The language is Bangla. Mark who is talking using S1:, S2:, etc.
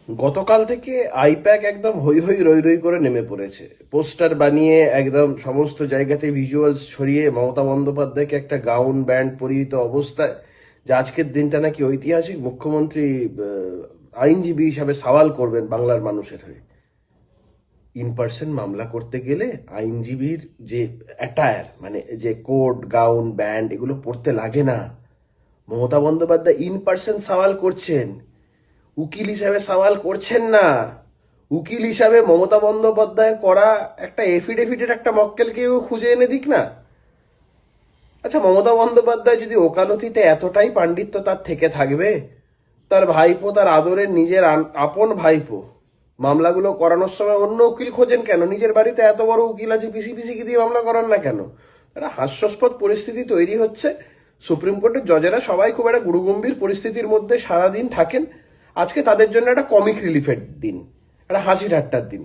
S1: গতকাল থেকে আইপ্যাক একদম হই হই রই রই করে নেমে পড়েছে। পোস্টার বানিয়ে একদম সমস্ত জায়গাতে ভিজুয়ালস ছড়িয়ে মমতা বন্দ্যোপাধ্যায়কে একটা গাউন ব্যান্ড পরিহিত অবস্থায়, যে আজকের দিনটা নাকি ঐতিহাসিক, মুখ্যমন্ত্রী আইনজীবী হিসাবে সওয়াল করবেন বাংলার মানুষের হয়ে। ইন পার্সন মামলা করতে গেলে আইনজীবীর যে অ্যাটায়ার, মানে যে কোট গাউন ব্যান্ড এগুলো পড়তে লাগে না। মমতা বন্দ্যোপাধ্যায় ইন পার্সন সওয়াল করছেন, উকিল হিসাবে সওয়াল করছেন না। উকিল হিসাবে মমতা বন্দ্যোপাধ্যায় করা একটা এফিডেভিটের একটা মক্কেলকেও খুঁজে এনে দিক না। আচ্ছা, মমতা বন্দ্যোপাধ্যায় যদি ওকালতিতে এতটাই পাণ্ডিত্য তার থেকে থাকবে, তার ভাইপো, তার আদরের নিজের আপন ভাইপো মামলাগুলো করানোর সময় অন্য উকিল খোঁজেন কেন? নিজের বাড়িতে এত বড় উকিল আছে, পিসি পিসিকে দিয়ে মামলা করান না কেন? একটা হাস্যাস্পদ পরিস্থিতি তৈরি হচ্ছে। সুপ্রিম কোর্টের জজেরা সবাই খুব একটা গুরুগম্ভীর পরিস্থিতির মধ্যে সারাদিন থাকেন। আজকে তাদের জন্য একটা কমিক রিলিফের দিন, একটা হাসি ঠাট্টার দিন।